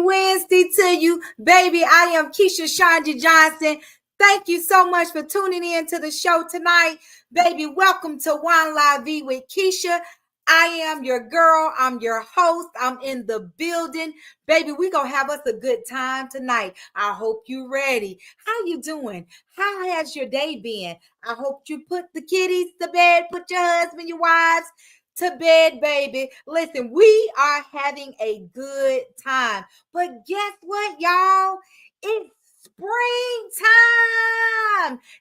Wednesday to you, baby. I am Keisha ShonGee Johnson. Thank you so much for tuning in to the show tonight, baby. Welcome to Wine La Vie with Keisha. I am your girl. I'm your host. I'm in the building, baby. We gonna have us a good time tonight. I hope you ready. How you doing? How has your day been? I hope you put the kiddies to bed, put your husband, your wives to bed, baby. Listen, we are having a good time. But guess what, y'all? It's springtime.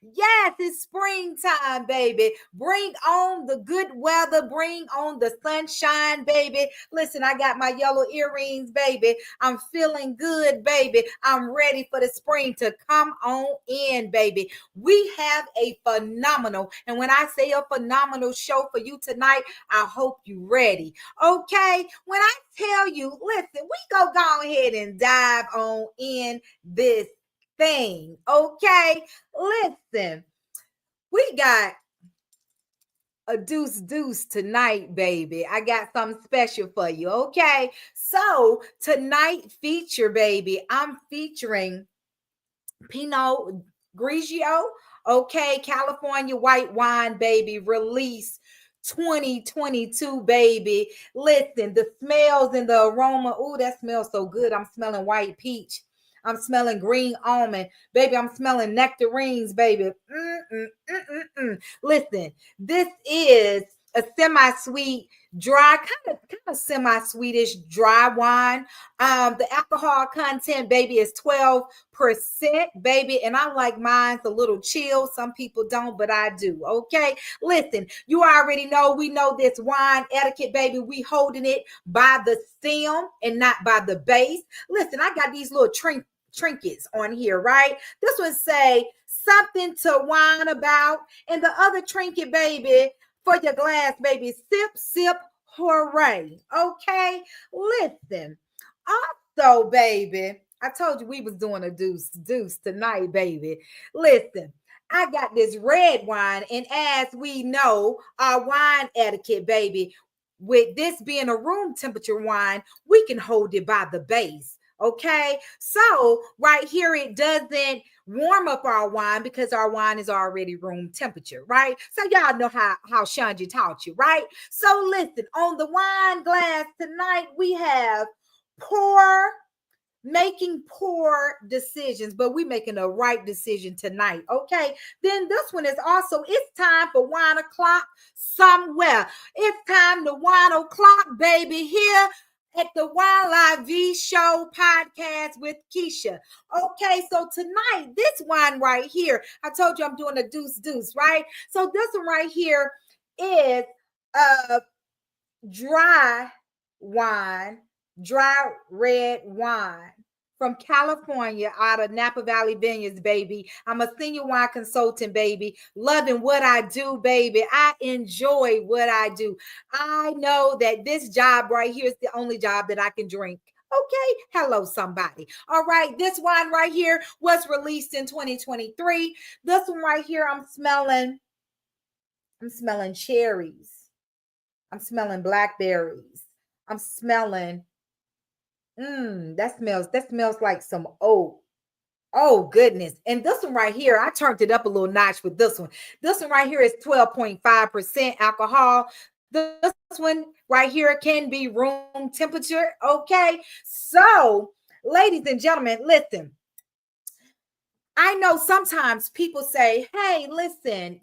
Yes, it's springtime, baby. Bring on the good weather. Bring on the sunshine, baby. Listen, I got my yellow earrings, baby. I'm feeling good, baby. I'm ready for the spring to come on in, baby. We have a phenomenal, and when I say a phenomenal show for you tonight, I hope you're ready. Okay, when I tell you, listen, we go ahead and dive on in this thing. Okay, listen, we got a deuce tonight, baby. I got something special for you. Okay, so tonight feature, baby, I'm featuring Pinot Grigio. Okay, California white wine, baby, release 2022, baby. Listen, the smells and the aroma. Oh, that smells so good. I'm smelling white peach. I'm smelling green almond, baby. I'm smelling nectarines, baby. Listen, this is a semi-sweet, dry, kind of semi-sweetish dry wine. The alcohol content, baby, is 12%, baby, and I like mine's a little chill. Some people don't, but I do. Okay, listen, you already know, we know this wine etiquette, baby. We holding it by the stem and not by the base. Listen, I got these little trinkets on here, right? This one say something to whine about, and the other trinket, baby, for your glass, baby, sip, hooray. Okay, listen. Also, baby, I told you we was doing a deuce tonight, baby. Listen, I got this red wine, and as we know, our wine etiquette, baby, with this being a room temperature wine, we can hold it by the base. Okay, so right here, it doesn't warm up our wine because our wine is already room temperature, right? So y'all know how ShonGee taught you, right? So listen, on the wine glass tonight, we have making poor decisions, but we making the right decision tonight. Okay, then this one is also, it's time for wine o'clock somewhere. It's time to wine o'clock, baby, here at the Wine La Vie show podcast with Keisha. Okay, so tonight, this wine right here, I told you I'm doing a deuce, right? So this one right here is a dry red wine from California, out of Napa Valley Vineyards, baby. I'm a senior wine consultant, baby. Loving what I do, baby. I enjoy what I do. I know that this job right here is the only job that I can drink. Okay, hello, somebody. All right, this wine right here was released in 2023. This one right here, I'm smelling cherries. I'm smelling blackberries. I'm smelling that smells like some oak. Oh goodness. And this one right here, I turned it up a little notch with this one. This one right here is 12.5% alcohol. This one right here can be room temperature. Okay. So, ladies and gentlemen, listen. I know sometimes people say, hey, listen,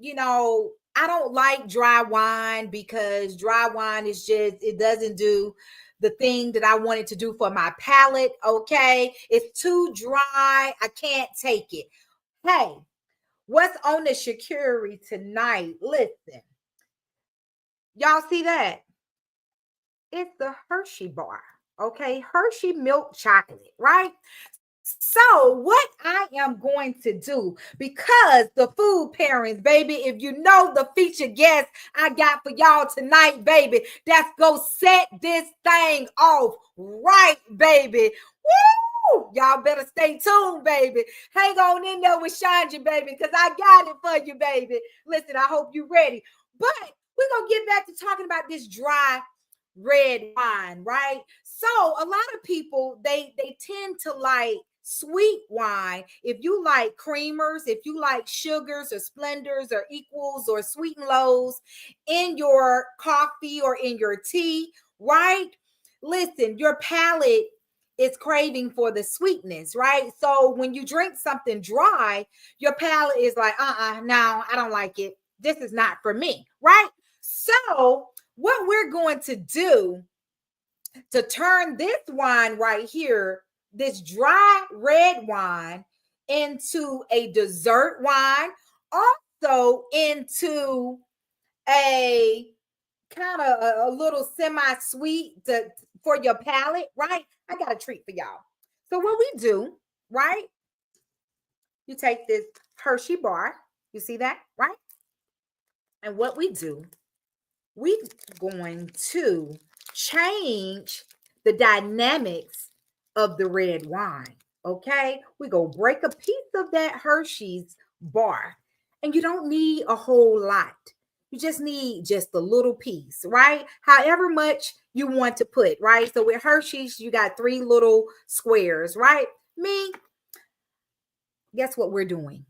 I don't like dry wine because dry wine is just, it doesn't do the thing that I wanted to do for my palate. Okay, it's too dry. I can't take it. Hey, what's on the charcuterie tonight? Listen, y'all see that? It's the Hershey bar. Okay, Hershey milk chocolate, right? So what I am going to do, because the food pairings, baby, if you know the featured guest I got for y'all tonight, baby, that's go set this thing off right, baby. Woo! Y'all better stay tuned, baby. Hang on in there with ShonGee, baby, because I got it for you, baby. Listen, I hope you're ready. But we're going to get back to talking about this dry red wine, right? So a lot of people they tend to like sweet wine. If you like creamers, if you like sugars or splendors or equals or sweet and lows in your coffee or in your tea, right? Listen, your palate is craving for the sweetness, right? So when you drink something dry, your palate is like, no, I don't like it. This is not for me, right? So what we're going to do to turn this wine right here, this dry red wine, into a dessert wine, also into a kind of a little semi-sweet for your palate, right? I got a treat for y'all. So what we do, right? You take this Hershey bar, you see that, right? And what we do, we're going to change the dynamics of the red wine. Okay, we go break a piece of that Hershey's bar, and you don't need a whole lot. You just need just a little piece, right? However much you want to put, right? So with Hershey's, you got 3 little squares, right? Me, guess what we're doing?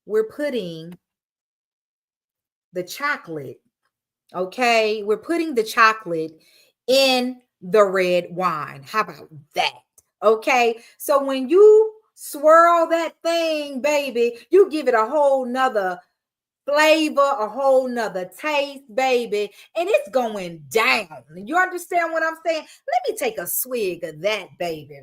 We're putting the chocolate. Okay, we're putting the chocolate in the red wine. How about that? Okay, so when you swirl that thing, baby, you give it a whole nother flavor, a whole nother taste, baby, and it's going down. You understand what I'm saying? Let me take a swig of that, baby.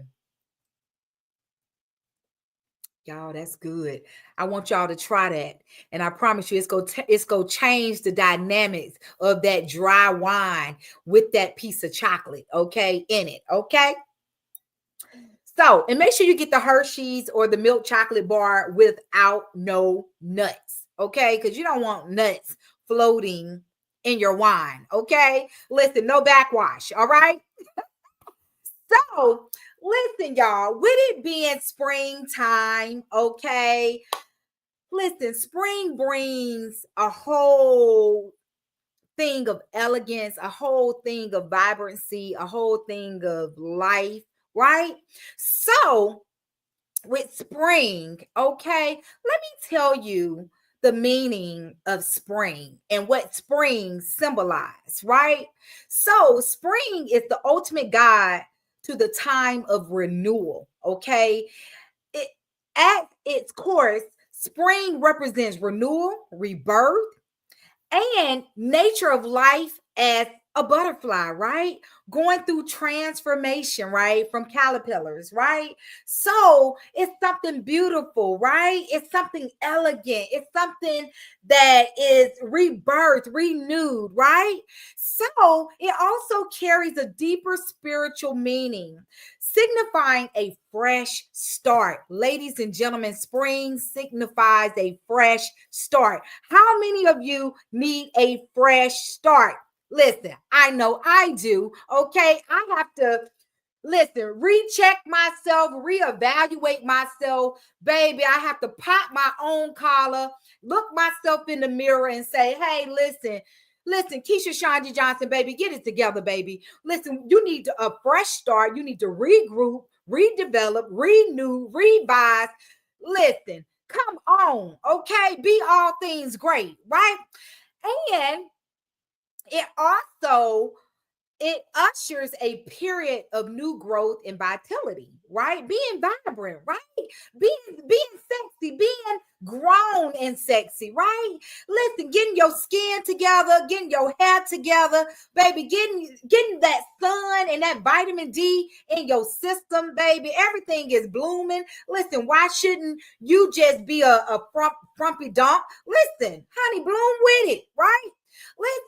Y'all, that's good. I want y'all to try that. And I promise you, it's gonna change the dynamics of that dry wine with that piece of chocolate, okay, in it. Okay. So, and make sure you get the Hershey's or the milk chocolate bar without no nuts, okay? Because you don't want nuts floating in your wine, okay? Listen, no backwash, all right? So, listen, y'all, with it being springtime, okay? Listen, spring brings a whole thing of elegance, a whole thing of vibrancy, a whole thing of life, right? So, with spring, okay, let me tell you the meaning of spring and what spring symbolizes, right? So, spring is the ultimate guide to the time of renewal, okay? It, at its course, spring represents renewal, rebirth, and nature of life as a butterfly, right? Going through transformation, right? From caterpillars, right? So it's something beautiful, right? It's something elegant. It's something that is rebirth, renewed, right? So it also carries a deeper spiritual meaning, signifying a fresh start. Ladies and gentlemen, spring signifies a fresh start. How many of you need a fresh start? Listen, I know I do. Okay. I have to listen, recheck myself, reevaluate myself. Baby, I have to pop my own collar, look myself in the mirror and say, hey, listen, Keisha ShonGee Johnson, baby, get it together, baby. Listen, you need a fresh start. You need to regroup, redevelop, renew, revise. Listen, come on, okay? Be all things great, right? And it also it ushers a period of new growth and vitality, right? Being vibrant, right? Being sexy, being grown and sexy, right? Listen, getting your skin together, getting your hair together, baby, getting that sun and that vitamin D in your system, baby. Everything is blooming. Listen, why shouldn't you just be a frumpy dump? Listen, honey, bloom with it, right?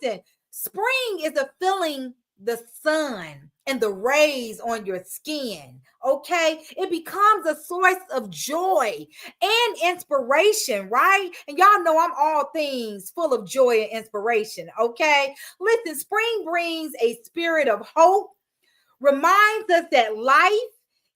Listen, spring is a feeling the sun and the rays on your skin, okay? It becomes a source of joy and inspiration, right? And y'all know I'm all things full of joy and inspiration, okay? Listen, spring brings a spirit of hope, reminds us that life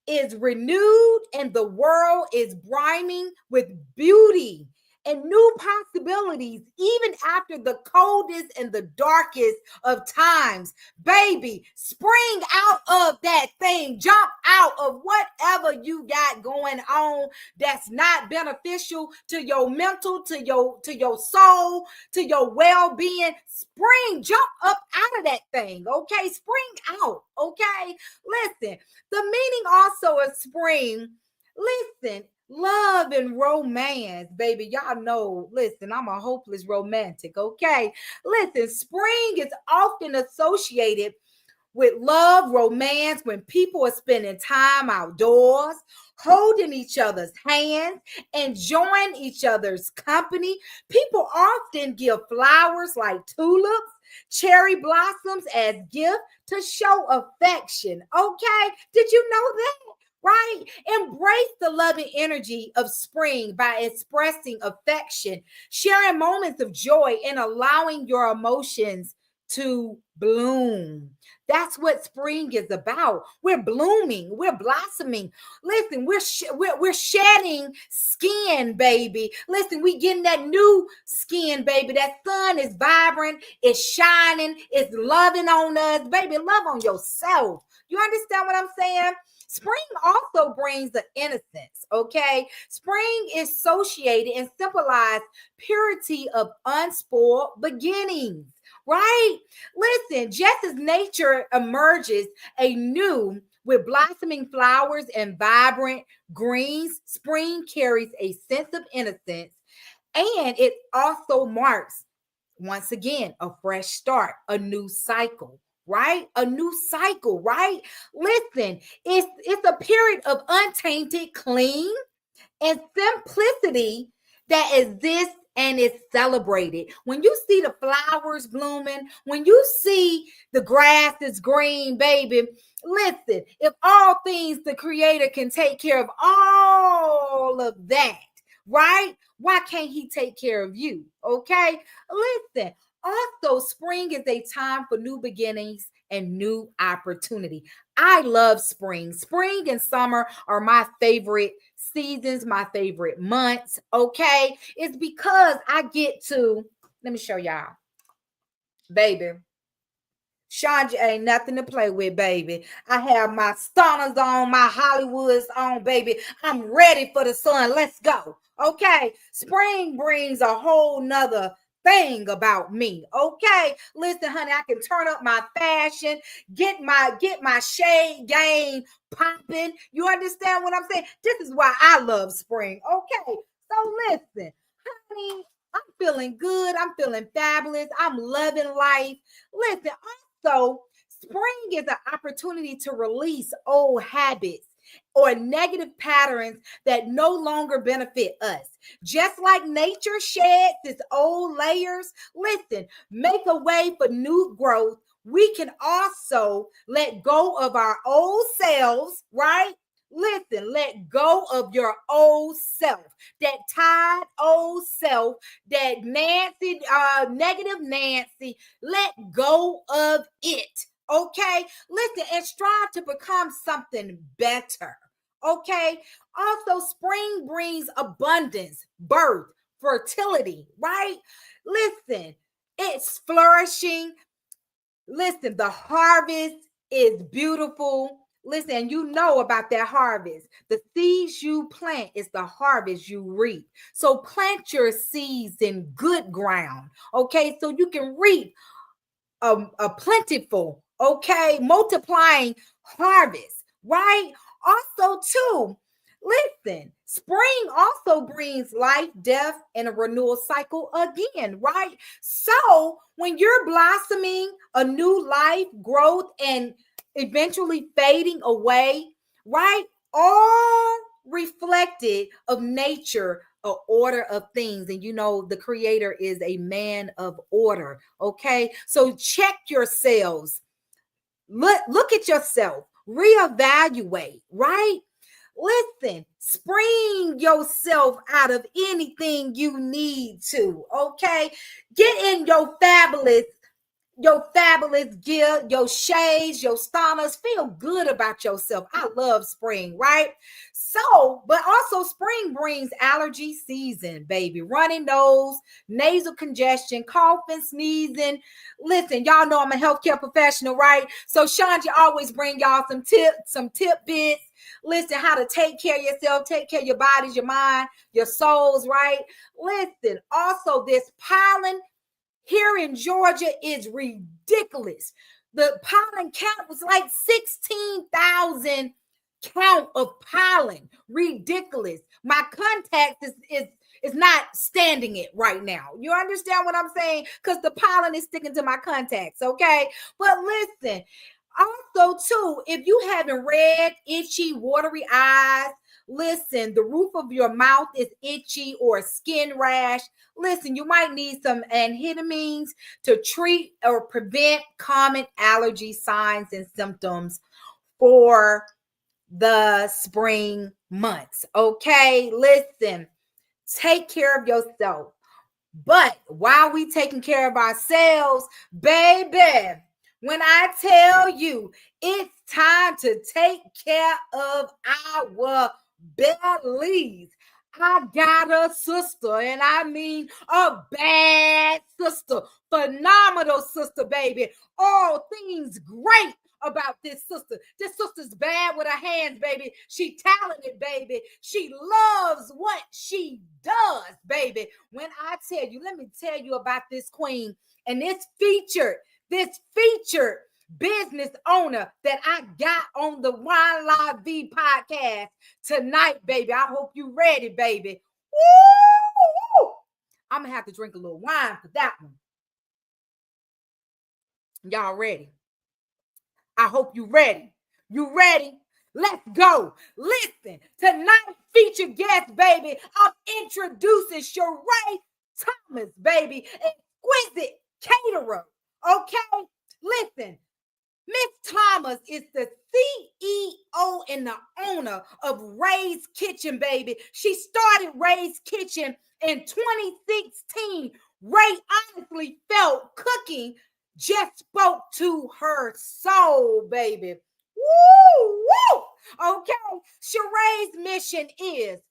is renewed and the world is brimming with beauty and new possibilities, even after the coldest and the darkest of times. Baby, spring out of that thing. Jump out of whatever you got going on that's not beneficial to your mental, to your soul, to your well-being. Spring, jump up out of that thing, okay? Spring out, okay? Listen, the meaning also of spring, listen, love and romance, baby. Y'all know, listen, I'm a hopeless romantic, okay? Listen, spring is often associated with love, romance, when people are spending time outdoors, holding each other's hands, enjoying each other's company. People often give flowers like tulips, cherry blossoms as gifts to show affection. Okay, did you know that? Right? Embrace the loving energy of spring by expressing affection, sharing moments of joy, and allowing your emotions to bloom. That's what spring is about. We're blooming, we're blossoming. Listen, we're shedding skin, baby. Listen, we getting that new skin, baby. That sun is vibrant, it's shining, it's loving on us, baby. Love on yourself. You understand what I'm saying? Spring also brings the innocence, okay? Spring is associated and symbolizes purity of unspoiled beginnings, right? Listen, just as nature emerges anew with blossoming flowers and vibrant greens, spring carries a sense of innocence, and it also marks, once again, a fresh start, a new cycle. Right? A new cycle, right? Listen, it's a period of untainted, clean, and simplicity that exists and is celebrated. When you see the flowers blooming, when you see the grass is green, baby, listen, if all things the Creator can take care of all of that, right? Why can't He take care of you? Okay? Listen, also, spring is a time for new beginnings and new opportunity. I love spring. Spring and summer are my favorite seasons, my favorite months. Okay. It's because I get to, let me show y'all, baby. ShonGee ain't nothing to play with, baby. I have my stunners on, my Hollywoods on, baby. I'm ready for the sun. Let's go. Okay. Spring brings a whole nother thing about me. Okay. Listen, honey, I can turn up my fashion, get my shade game popping. You understand what I'm saying? This is why I love spring. Okay. So listen, honey, I'm feeling good. I'm feeling fabulous. I'm loving life. Listen, so, spring is an opportunity to release old habits or negative patterns that no longer benefit us. Just like nature sheds its old layers, listen, make a way for new growth. We can also let go of our old selves, right? Listen, let go of your old self, that tired old self, that Nancy, negative Nancy. Let go of it, okay? Listen, and strive to become something better, okay? Also, spring brings abundance, birth, fertility, right? Listen, it's flourishing. Listen, the harvest is beautiful. Listen, you know about that harvest. The seeds you plant is the harvest you reap. So plant your seeds in good ground, okay? So you can reap a plentiful, okay, multiplying harvest, right? Also, too, listen, spring also brings life, death, and a renewal cycle again, right? So when you're blossoming a new life, growth, and eventually fading away, right? All reflected of nature, a order of things. And you know, the Creator is a man of order. Okay. So check yourselves. Look at yourself. Reevaluate, right? Listen, spring yourself out of anything you need to. Okay. Get in your fabulous your fabulous gear, your shades, your stonas. Feel good about yourself. I love spring, right? So, but also spring brings allergy season, baby. Runny nose, nasal congestion, coughing, sneezing. Listen, y'all know I'm a healthcare professional, right? So ShonGee always bring y'all some tidbits. Listen, how to take care of yourself, take care of your bodies, your mind, your souls, right? Listen, also this pollen here in Georgia is ridiculous. The pollen count was like 16,000 count of pollen. Ridiculous. My contact is not standing it right now. You understand what I'm saying? Because the pollen is sticking to my contacts, okay? But listen, also too, if you having red, itchy, watery eyes, listen, the roof of your mouth is itchy or a skin rash, listen, you might need some antihistamines to treat or prevent common allergy signs and symptoms for the spring months. Okay, listen, take care of yourself. But while we taking care of ourselves, baby, when I tell you it's time to take care of our bellies, I got a sister, and I mean a bad sister, phenomenal sister, baby. All things great about this sister. This sister's bad with her hands, baby. She talented, baby. She loves what she does, baby. When I tell you, let me tell you about this queen and this featured business owner that I got on the Wine La Vie podcast tonight, baby. I hope you ready, baby. Woo! I'm gonna have to drink a little wine for that one. Y'all ready? I hope you ready. You ready? Let's go. Listen, tonight's featured guest, baby, I'm introducing Sharae Thomas, baby, exquisite caterer. Okay? Listen, Miss Thomas is the CEO and the owner of Ray's Kitchen, baby. She started Ray's Kitchen in 2016. Ray honestly felt cooking just spoke to her soul, baby. Woo, woo. Okay. Sharae's mission is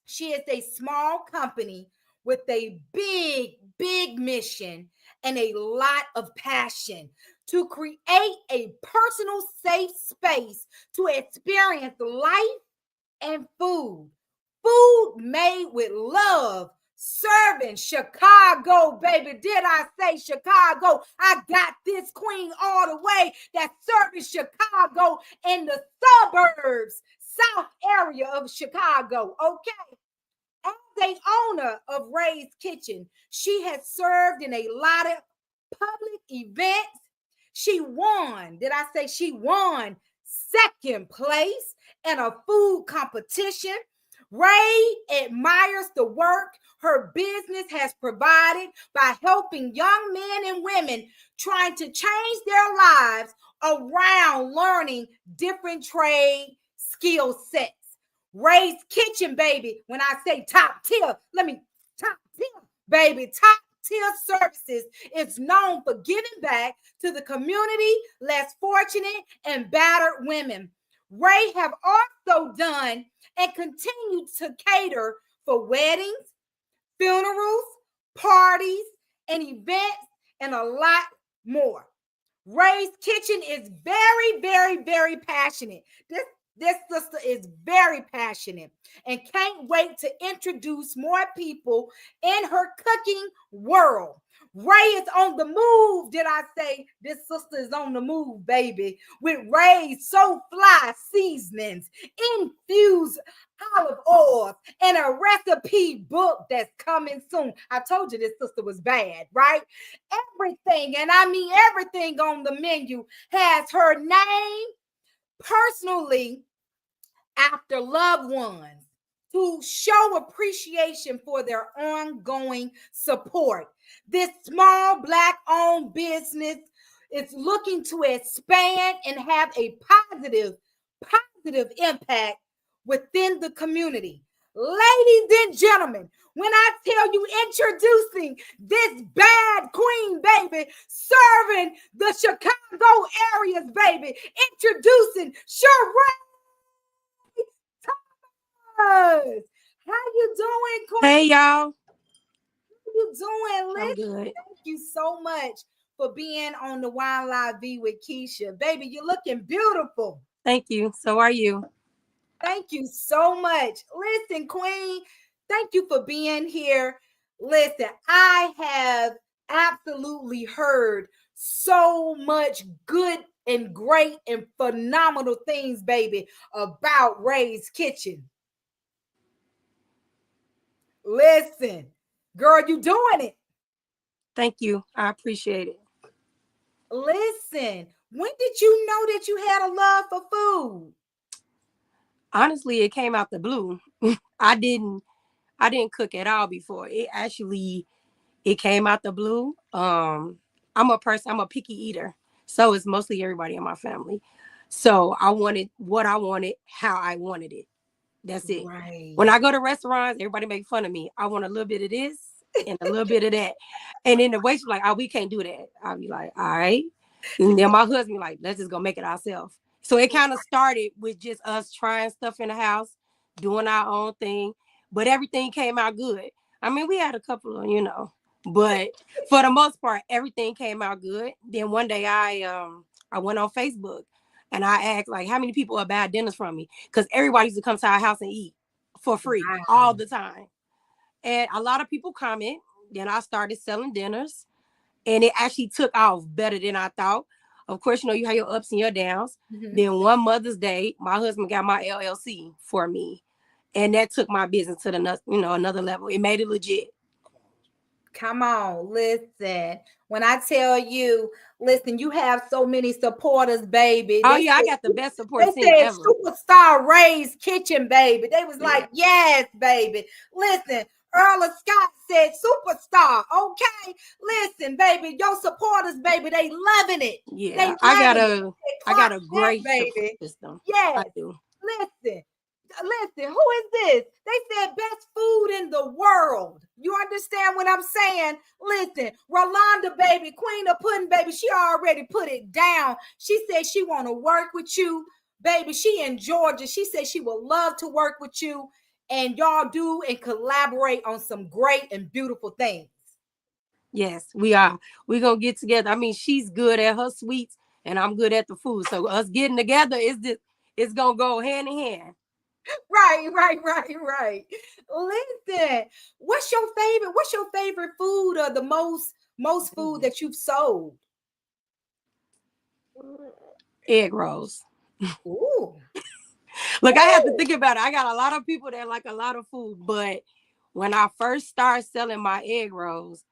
she is a small company with a big mission and a lot of passion to create a personal safe space to experience life and food. Food made with love. Serving Chicago, baby. Did I say Chicago? I got this queen all the way that's serving Chicago in the suburbs, south area of Chicago. Okay. As a owner of Ray's Kitchen, she has served in a lot of public events. She won. Did I say she won second place in a food competition? Ray admires the work her business has provided by helping young men and women trying to change their lives around learning different trade skill sets. Ray's Kitchen, baby. When I say top tier, top tier, baby, top tier services. It's known for giving back to the community, less fortunate and battered women. Ray have also done and continue to cater for weddings, funerals, parties, and events, and a lot more. Ray's Kitchen is very passionate. This sister is very passionate and can't wait to introduce more people in her cooking world. Ray is on the move. Did I say this sister is on the move, baby? With Ray's So Fly seasonings, infused olive oil, and a recipe book that's coming soon. I told you this sister was bad, right? Everything, and I mean everything on the menu has her name personally after loved ones to show appreciation for their ongoing support. This small Black-owned business is looking to expand and have a positive impact within the community. Ladies and gentlemen, when I tell you introducing this bad queen, baby, serving the Chicago areas, baby, introducing Sharae Thomas. How you doing, queen? Hey, y'all. How you doing? I'm Listen, good. thank you so much for being on the Wine La Vie with Keisha. Baby, you're looking beautiful. Thank you. So are you? Thank you so much. Listen, Queen, thank you for being here. Listen, I have absolutely heard so much good and great and phenomenal things, baby, about Ray's Kitchen. Listen, girl, you doing it. Thank you. I appreciate it. Listen, when did you know that you had a love for food? Honestly, it came out the blue. I didn't cook at all before. It came out the blue. I'm a picky eater. So it's mostly everybody in my family. So I wanted what I wanted, how I wanted it. That's it. Right. When I go to restaurants, everybody make fun of me. I want a little bit of this and a little bit of that. And then the waitress like, oh, we can't do that. I'll be like, all right. And then my husband like, let's just go make it ourselves. So it kind of started with just us trying stuff in the house, doing our own thing. But everything came out good. I mean, we had a couple of, but for the most part, everything came out good. Then one day I went on Facebook and I asked like how many people are buy dinners from me? Because everybody used to come to our house and eat for free all the time. And a lot of people comment. Then I started selling dinners. And it actually took off better than I thought. Of course, you have your ups and your downs. Mm-hmm. Then one Mother's Day, my husband got my LLC for me. And that took my business to another level. It made it legit. Come on, listen. When I tell you, listen, you have so many supporters, baby. Oh, yeah, I got the best support They team said ever. superstar Ray's Kitchen, baby. They was like, yes, baby. Listen, Earl of Scott said superstar. Okay, listen, baby, your supporters, baby, they loving it. Yeah, I got a great baby system. Yes, I do. Listen, who is this? They said best food in the world. You understand what I'm saying? Listen, Rolanda, baby, Queen of Pudding, baby, she already put it down. She said she want to work with you, baby. She in Georgia. She said she would love to work with you, and y'all do and collaborate on some great and beautiful things. Yes, we are. We're going to get together. I mean, she's good at her sweets, and I'm good at the food. So us getting together, it's going to go hand in hand. Right. Listen, what's your favorite food or the most food that you've sold? Egg rolls. Ooh. Look, I have to think about it. I got a lot of people that like a lot of food, but when I first started selling my egg rolls,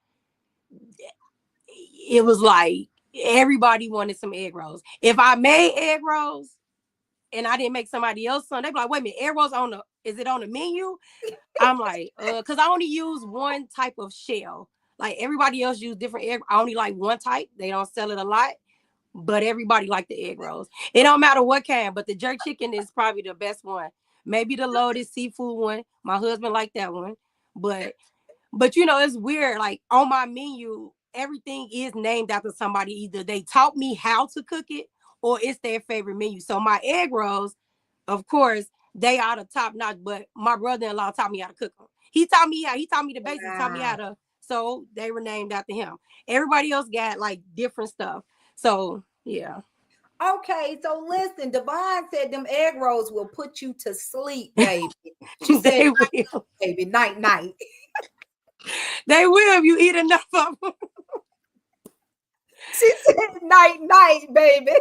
it was like everybody wanted some egg rolls. If I made egg rolls and I didn't make somebody else some, they'd be like, wait a minute, egg rolls is it on the menu? I'm like, because I only use one type of shell. Like everybody else use different egg. I only like one type. They don't sell it a lot, but everybody like the egg rolls. It don't matter what kind, but the jerk chicken is probably the best one. Maybe the loaded seafood one. My husband liked that one, but it's weird. Like on my menu, everything is named after somebody. Either they taught me how to cook it or it's their favorite menu. So my egg rolls, of course, they are the top notch, but my brother-in-law taught me how to cook them. He taught me the basics, taught me how to, so they were named after him. Everybody else got like different stuff. So yeah. Okay, so listen, Devon said them egg rolls will put you to sleep, baby. She said, will. Baby, night. They will if you eat enough of them. She said, night, baby.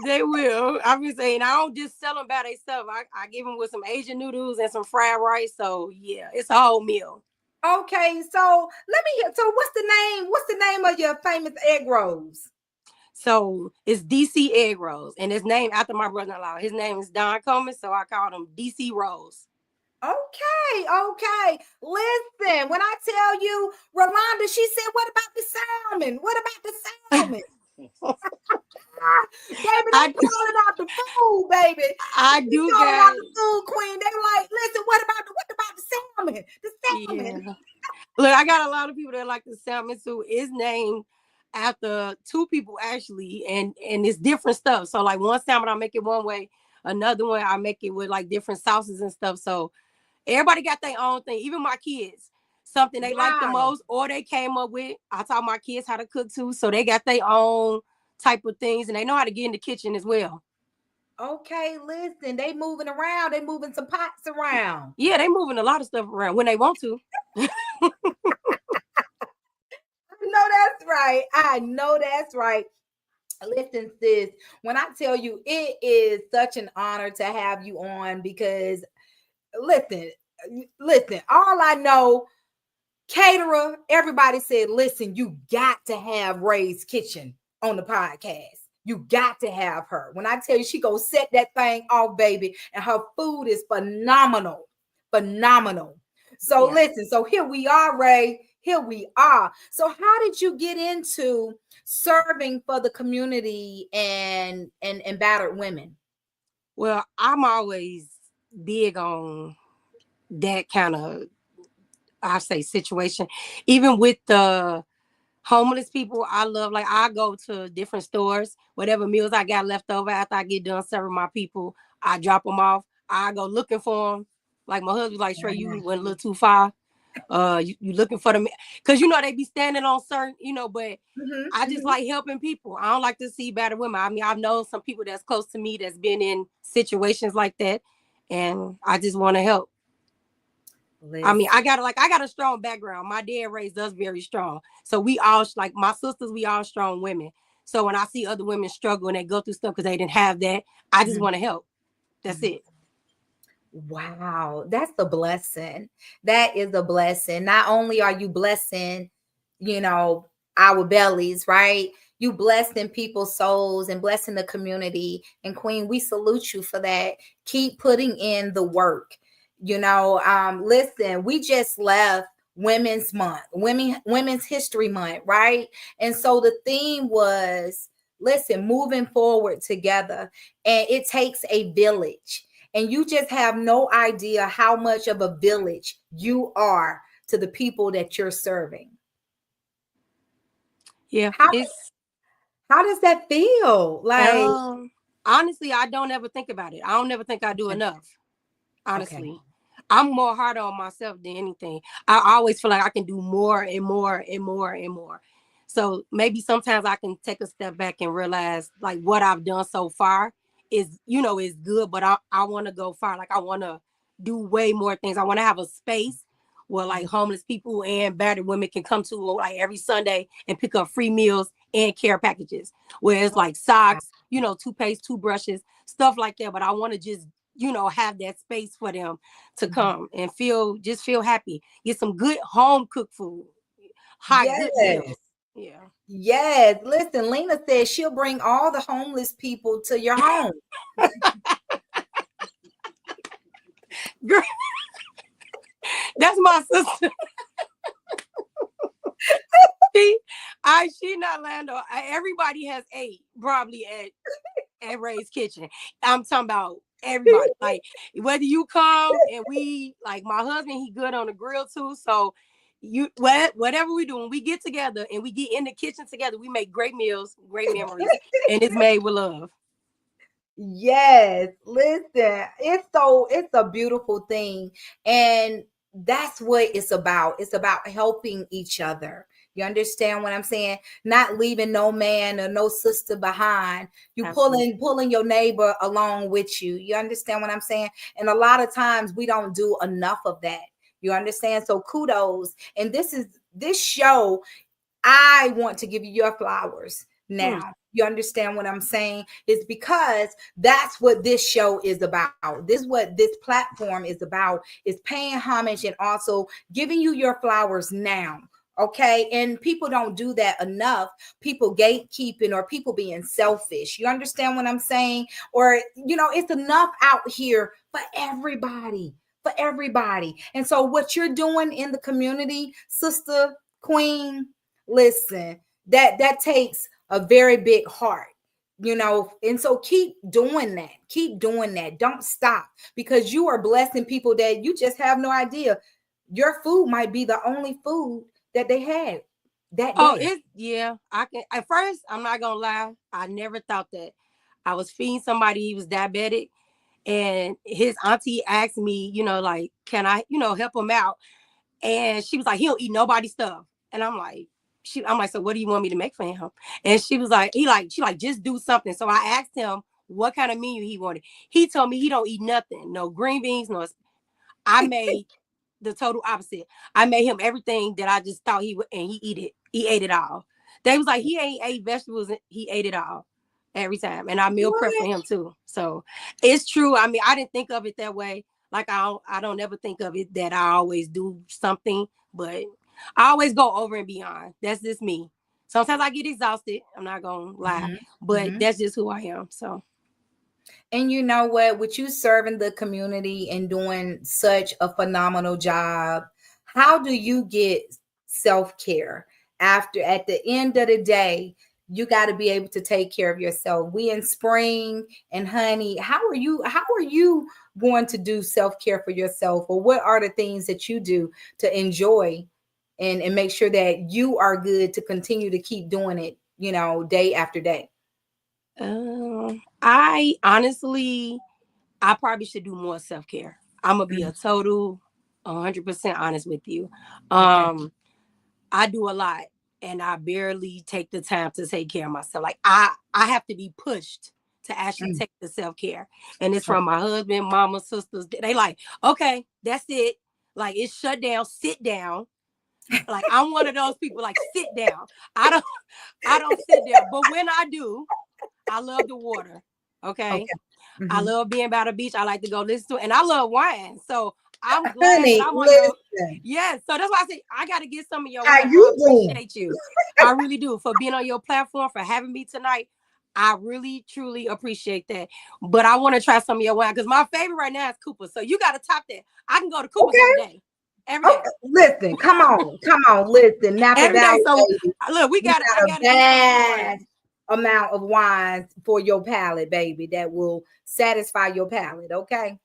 They will. I'm just saying, I don't just sell them by themselves. I give them with some Asian noodles and some fried rice. So yeah, it's a whole meal. Okay, so let me hear. So what's the name of your famous egg rolls? So it's DC egg rolls, and it's named after my brother-in-law. His name is Don Coleman, so I call them DC rolls. Okay. Listen, when I tell you, Rolanda, she said, what about the salmon? What about the salmon? Baby, they calling out the food, baby. I do calling got out the food queen. They like, listen, what about the salmon. The salmon. Yeah. Look, I got a lot of people that like the salmon too. It's named after two people actually, and it's different stuff. So like one salmon I make it one way, another one I make it with like different sauces and stuff. So everybody got their own thing. Even my kids, something they like the Wow. most, or they came up with. I taught my kids how to cook too, so they got their own type of things, and they know how to get in the kitchen as well. Okay, listen, they moving around. They moving some pots around. Yeah, they moving a lot of stuff around when they want to. I know that's right. I know that's right. Listen, sis, when I tell you it is such an honor to have you on because listen, listen, all I know, caterer, everybody said, listen, you got to have Ray's Kitchen on the podcast. You got to have her. When I tell you she go set that thing off, baby, and her food is phenomenal. Phenomenal. So Yeah. listen, so here we are, Ray. Here we are. So how did you get into serving for the community and battered women? Well, I'm always big on that kind of, I say, situation. Even with the homeless people, I love, like, I go to different stores, whatever meals I got left over after I get done serving my people, I drop them off. I go looking for them. Like my husband's like, Sharae, you went a little too far. You looking for them because they be standing on certain, but Mhm, I just mhm. like helping people. I don't like to see battered women. I mean, I've known some people that's close to me that's been in situations like that, and I just want to help. I mean, Listen. I got a strong background. My dad raised us very strong. So we all, like my sisters, we all strong women. So when I see other women struggle and they go through stuff because they didn't have that, I just Mhm, want to help. That's mhm. it. Wow, that's the blessing. That is a blessing. Not only are you blessing, you know, our bellies, right? You blessing people's souls and blessing the community. And Queen, we salute you for that. Keep putting in the work. Listen, we just left Women's Month, Women's History Month, right? And so the theme was, listen, moving forward together. And it takes a village, and you just have no idea how much of a village you are to the people that you're serving. Yeah, How it's how does that feel? Like, um honestly, I don't ever think about it. I don't ever think I do okay, enough. okay. Honestly, I'm more harder on myself than anything. I always feel like I can do more and more and more and more. So maybe sometimes I can take a step back and realize like what I've done so far is good, but I want to go far. Like I want to do way more things. I want to have a space where like homeless people and battered women can come to like every Sunday and pick up free meals and care packages. Where it's like socks, toothpaste, toothbrushes, stuff like that. But I want to just have that space for them to Mhm. come and feel happy. Get some good home cooked food, hot, good Yes. meals. Yeah. Yes. Listen, Lena says she'll bring all the homeless people to your home. Girl, that's my sister. she, she not Lando. Everybody has ate probably at Ray's Kitchen. I'm talking about everybody. Like whether you come and we like my husband, he good on the grill too. So whatever we do when we get together and we get in the kitchen together, we make great meals, great memories, and it's made with love. Yes, listen, it's a beautiful thing. And that's what it's about. It's about helping each other. You understand what I'm saying? Not leaving no man or no sister behind. You Absolutely. pulling your neighbor along with you. You understand what I'm saying? And a lot of times we don't do enough of that. You understand? So kudos. And this show, I want to give you your flowers Hmm. now. You understand what I'm saying? It's because that's what this show is about. This is what this platform is about, is paying homage and also giving you your flowers now. Okay. And people don't do that enough. People gatekeeping or people being selfish. You understand what I'm saying? Or, it's enough out here for everybody. For everybody. And so, what you're doing in the community, Sister Queen, listen, that takes a very big heart, and so keep doing that, don't stop, because you are blessing people that you just have no idea. your food might be the only food that they had that Oh, day. I can. At first, I'm not gonna lie, I never thought that. I was feeding somebody, he was diabetic, and his auntie asked me, like, can I, help him out? And she was like, he don't eat nobody's stuff. And I'm like, so what do you want me to make for him? And she was like, she like, just do something. So I asked him what kind of menu he wanted. He told me he don't eat nothing, no green beans, no. I made the total opposite. I made him everything that I just thought he would, and he eat it. He ate it all. They was like, he ain't ate vegetables, and he ate it all every time. And I meal prep for What? him too. So it's true. I mean, I didn't think of it that way. Like I don't ever think of it that I always do something, but I always go over and beyond. That's just me. Sometimes I get exhausted. I'm not gonna lie, but Mhm. that's just who I am. So. And you know what? With you serving the community and doing such a phenomenal job, how do you get self-care after at the end of the day? You got to be able to take care of yourself. We in spring, and honey, how are you going to do self-care for yourself, or what are the things that you do to enjoy and make sure that you are good to continue to keep doing it, day after day? I honestly, I probably should do more self-care. I'm gonna be Mm, a total 100% honest with you. okay. I do a lot and I barely take the time to take care of myself. Like I have to be pushed to actually Mm, take the self-care. And it's okay. from my husband, mama, sisters. They like, okay, that's it. Like it's shut down, sit down. Like I'm one of those people like sit down. I don't I don't sit there. But when I do, I love the water. Okay. Okay. I Mhm. love being by the beach. I like to go listen to, and I love wine. So I'm glad that Honey, I'm on your, listen, yes. So that's why I say I got to get some of your how wine. I you doing? appreciate you. I really do for being on your platform, for having me tonight. I really, truly appreciate that. But I want to try some of your wine because my favorite right now is Cooper. So you got to top that. I can go to Cooper's every Okay, day. Every day. okay. Listen, come on, listen. Napa Every day. Valley, So baby. look, We I got a gotta get some of your wine. vast amount of wines for your palate, baby, that will satisfy your palate. Okay.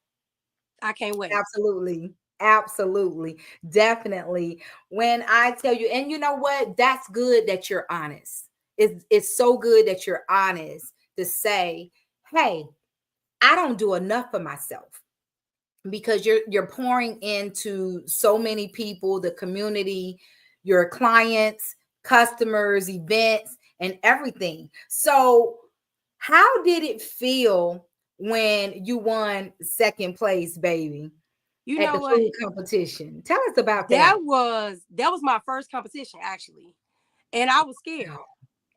I can't wait. Absolutely. Absolutely. Definitely. When I tell you, and you know what? That's good that you're honest. It's so good that you're honest to say, hey, I don't do enough for myself, because you're pouring into so many people, the community, your clients, customers, events, and everything. So how did it feel when you won second place, baby, You at know the what? food competition? Tell us about that. That was my first competition actually. And I was scared.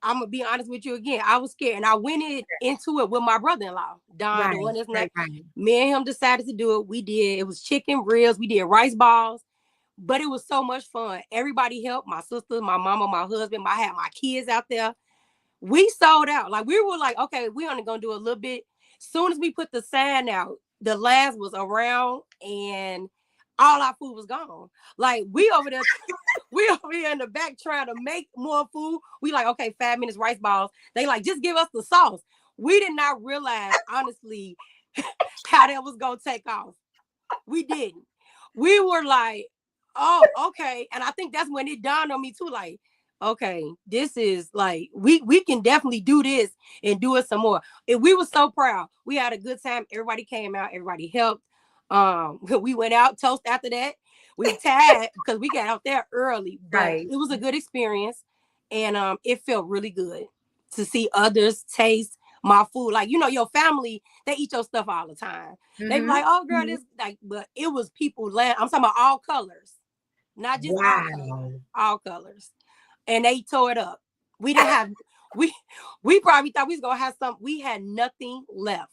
I'm gonna be honest with you again. I was scared, and I went into it with my brother-in-law, Don, the Right, one that's not. right, right. Me and him decided to do it. We did. It was chicken ribs. We did rice balls, but it was so much fun. Everybody helped. My sister, my mama, my husband. I had my kids out there. We sold out. Like we were like, okay, we only gonna do a little bit. Soon as we put the sign out, the last was around, and all our food was gone. Like we over there, we over here in the back trying to make more food. We like, okay, 5 minutes, rice balls. They like, just give us the sauce. We did not realize, honestly, how that was gonna take off. We didn't. We were like, oh, okay. And I think that's when it dawned on me too, like, okay, this is like we can definitely do this and do it some more. And we were so proud. We had a good time. Everybody came out, everybody helped. We went out, toast after that. We tired because we got out there early, but Right. it was a good experience. And it felt really good to see others taste my food. Like, your family, they eat your stuff all the time. They be Mm-hmm. like, oh girl, Hmm. this like, but it was people I'm talking about all colors, not just our color, Wow. all colors. And they tore it up. We didn't have we we probably thought we was gonna have some. We had nothing left.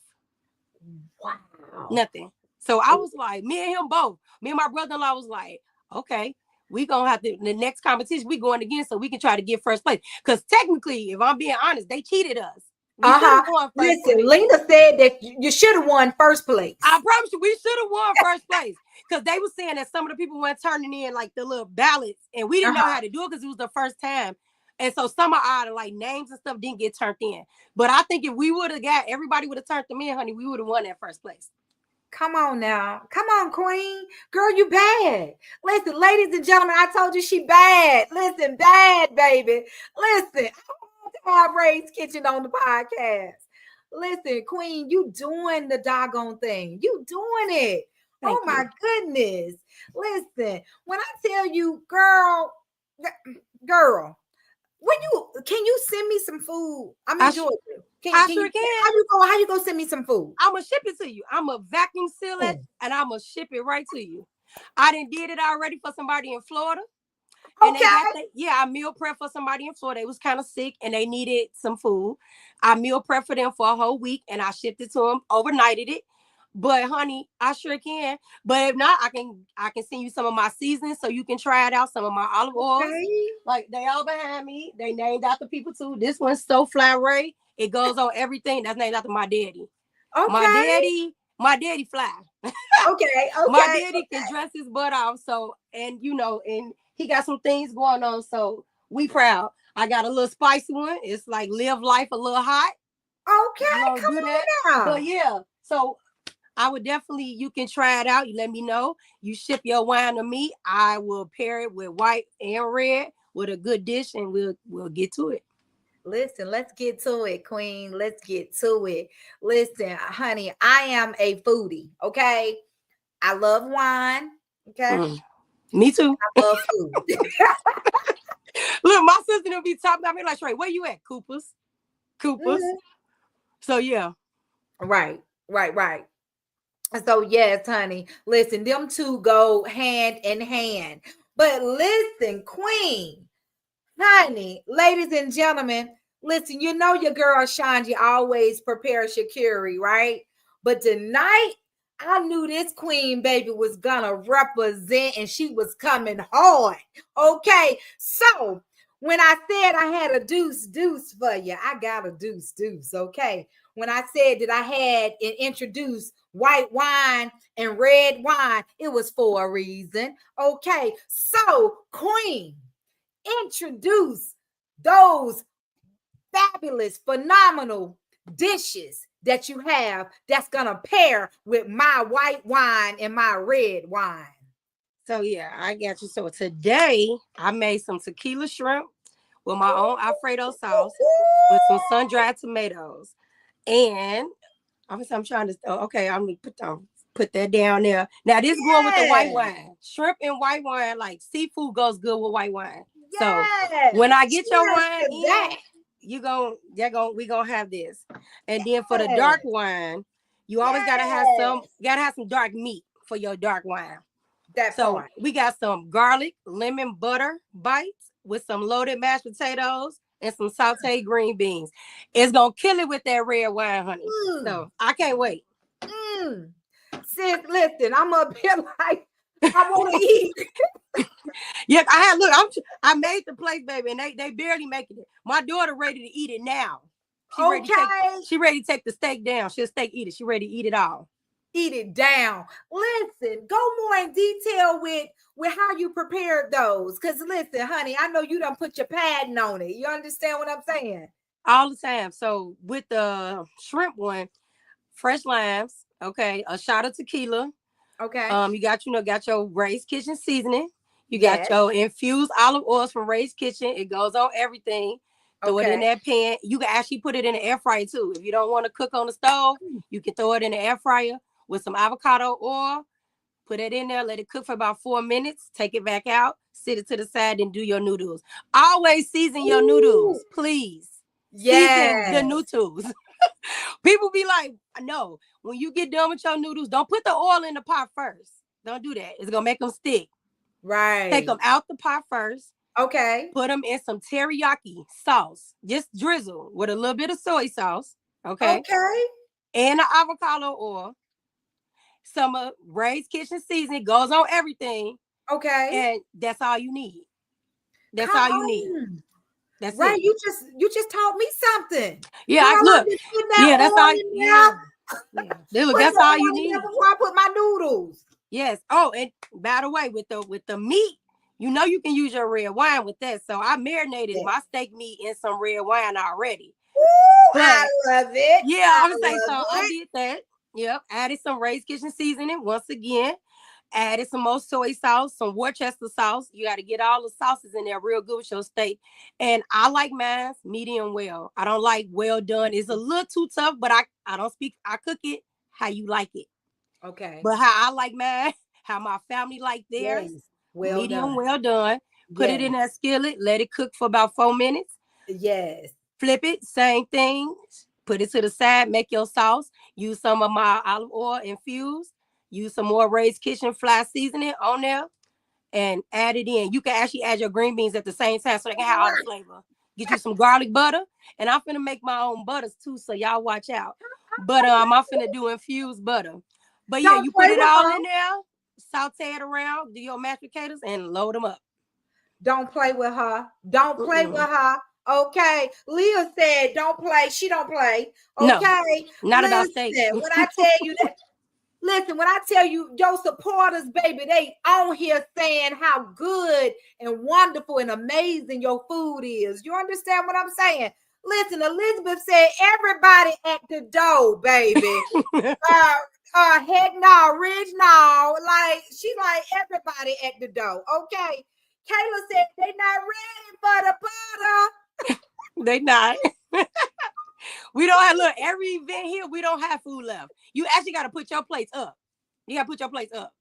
Wow. Nothing. So I was like, me and him both. Me and my brother-in-law was like, okay, we gonna have to the next competition, we going again so we can try to get first place. Because technically, if I'm being honest, they cheated us. We should Uh-huh. have won first Listen, place. Lena said that you should have won first I place. promise you, we should have won first place because they were saying that some of the people weren't turning in like the little ballots, and we didn't know Uh-huh. how to do it because it was the first time. And so some of our like names and stuff didn't get turned in. But I think if we would have got everybody would have turned them in, honey, we would have won that first place. Come on now. Come on, queen. Girl, you bad. Listen, ladies and gentlemen, I told you she bad. Listen, bad, baby. Listen, I want to have Ray's Kitchen on the podcast. Listen, queen, you doing the doggone thing. You doing it. Thank Oh you. my goodness. Listen, when I tell you, girl, when can you send me some food? I'm in Georgia. I Can you sure can. how you go send me some food? I'm gonna ship it to you. I'm gonna vacuum seal it and I'm gonna ship it right to you. I did it already for somebody in Florida. And Okay. I meal prep for somebody in Florida. They was kind of sick and they needed some food. I meal prep for them for a whole week and I shipped it to them, overnighted it. But honey, I sure can. But if not, I can send you some of my seasonings so you can try it out. Some of my olive oils, Okay. like they all behind me. They named after people too. This one's So Fly Ray. It goes on everything. That's named after my daddy. Okay. My daddy fly. Okay. My Okay. daddy can dress his butt off. So, and and he got some things going on. So we proud. I got a little spicy one. It's like live life a little hot. Okay. Come Do that. on now. But yeah, so I would definitely, you can try it out. You let me know. You ship your wine to me. I will pair it with white and red with a good dish and we'll get to it. Listen, let's get to it, queen. Let's get to it. Listen, honey, I am a foodie. Okay. I love wine. Okay. Me too. I love food. Look, my sister will be talking about me like, Sharae, where you at? Coopers. Mhm. So yeah. Right. So yes, honey. Listen, them two go hand in hand. But listen, queen, honey, ladies and gentlemen, listen, you know your girl ShonGee always prepares your curry, right? But tonight, I knew this queen baby was gonna represent and she was coming hard. Okay, so when I said I had a deuce for you, I got a deuce. Okay, when I said that I had introduced white wine and red wine, it was for a reason. Okay, so queen, introduce those fabulous, phenomenal dishes that you have that's gonna pair with my white wine and my red wine. So yeah, I got you. So today I made some tequila shrimp with my own Alfredo sauce with some sun-dried tomatoes. And I'm trying to okay, I'm gonna put that down there. Now this going with the white wine. Shrimp and white wine, like seafood goes good with white wine. So when I get your wine in, we gonna have this. And then for the dark wine, you always gotta have some dark meat for your dark wine. So we got some garlic, lemon butter bites with some loaded mashed potatoes and some sauteed green beans. It's gonna kill it with that red wine, honey. So I can't wait. Sis, listen, I'm up here like I want to eat. Yeah, I made the plate, baby, and they barely making it. My daughter ready to eat it now. She ready to take the steak down. She'll steak eat it. She ready to eat it all. Eat it down. Listen, go more in detail with how you prepared those. Because listen, honey, I know you done put your padding on it. You understand what I'm saying? All the time. So with the shrimp one, fresh limes, okay, a shot of tequila. Okay. You got your Ray's Kitchen seasoning. You got your infused olive oils from Ray's Kitchen. It goes on everything. Throw it in that pan. You can actually put it in the air fryer too. If you don't want to cook on the stove, you can throw it in the air fryer with some avocado oil. Put it in there, let it cook for about 4 minutes. Take it back out, sit it to the side, and do your noodles. Always season your noodles, please. Season the noodles. People be like, no, when you get done with your noodles, don't put the oil in the pot first. Don't do that. It's going to make them stick. Right. Take them out the pot first. Okay. Put them in some teriyaki sauce. Just drizzle with a little bit of soy sauce. Okay. And the avocado oil. Some of Ray's Kitchen seasoning goes on everything. Okay. And that's all you need. That's all you need. That's right. it. You just taught me something. Yeah, look. That's all. Yeah. Look, that's all you need. Before I put my noodles. Yes. Oh, and by the way, with the meat, you can use your red wine with that. So I marinated my steak meat in some red wine already. Ooh, I love it. Yeah, I would say so. I did that. Yep. Added some Ray's Kitchen seasoning once again. Added some more soy sauce, some Worcester sauce. You got to get all the sauces in there real good with your steak. And I like mine medium well. I don't like well done. It's a little too tough, but I don't speak. I cook it how you like it. Okay. But how I like mine, how my family like Yes. theirs, Well medium done. well done. Put it Yes. in that skillet. Let it cook for about 4 minutes. Yes. Flip it, same thing. Put it to the side, make your sauce. Use some of my olive oil infused. Use some more Ray's Kitchen fly seasoning on there and add it in. You can actually add your green beans at the same time so they can have all the flavor. Get you some garlic butter. And I'm finna make my own butters too, so y'all watch out. But I'm finna do infused butter. But yeah, Don't you put play it with all her. in there, saute it around, do your mashed potatoes, and load them up. Don't play with her. Don't play with Mm-mm. her. Okay. Leah said, don't play. She don't play. No, Okay. not about steak. Listen, when I tell you that, listen, when I tell you your supporters, baby, they on here saying how good and wonderful and amazing your food is. You understand what I'm saying? Listen, Elizabeth said everybody at the door, baby. Heck no, Ridge no. Like, she's like everybody at the door. Okay. Kayla said they not ready for the butter. They not. We don't have, look, every event here, we don't have food left. You actually got to put your plates up. You got to put your plates up.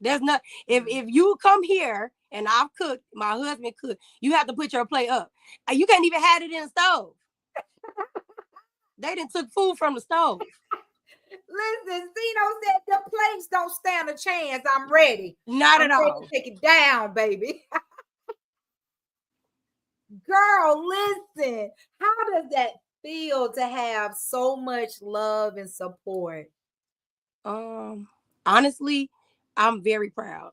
There's not, if you come here and I've cooked, my husband cooked, you have to put your plate up. You can't even have it in the stove. They done took food from the stove. Listen, Zeno said the plates don't stand a chance. I'm ready. Not I'm at ready all. to take it down, baby. Girl, listen. How does that feel to have so much love and support? Honestly, I'm very proud.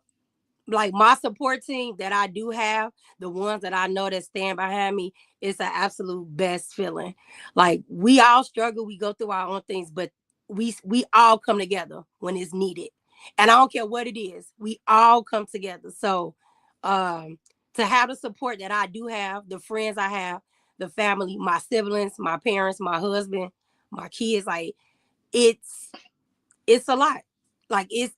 Like my support team that I do have, the ones that I know that stand behind me, it's an absolute best feeling. Like we all struggle, we go through our own things, but we all come together when it's needed. And I don't care what it is, we all come together. So to have the support that I do have, the friends I have, the family, my siblings, my parents, my husband, my kids, like it's it's a lot. Like it's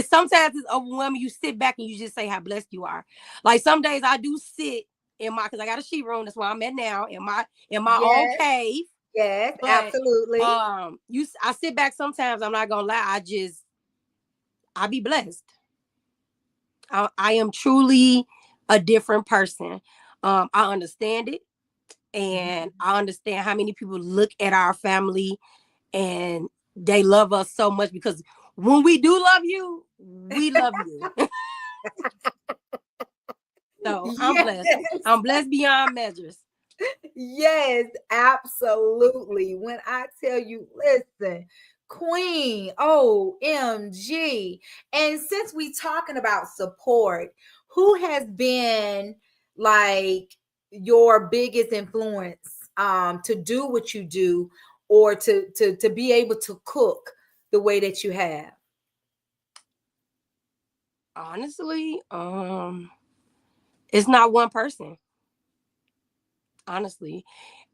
sometimes it's overwhelming. You sit back and you just say how blessed you are. Like some days I do sit in my, because I got a sheet room. That's where I'm at now, in my own Yes, cave. yes, But absolutely. I sit back sometimes. I'm not gonna lie. I be blessed. I am truly a different person. I understand it, and I understand how many people look at our family and they love us so much, because when we do love you, we love you. So I'm Yes, blessed. I'm blessed beyond measures. yes, absolutely. When I tell you, listen, Queen, OMG. And since we talking about support, who has been like your biggest influence to do what you do, or to be able to cook the way that you have? Honestly, it's not one person. Honestly,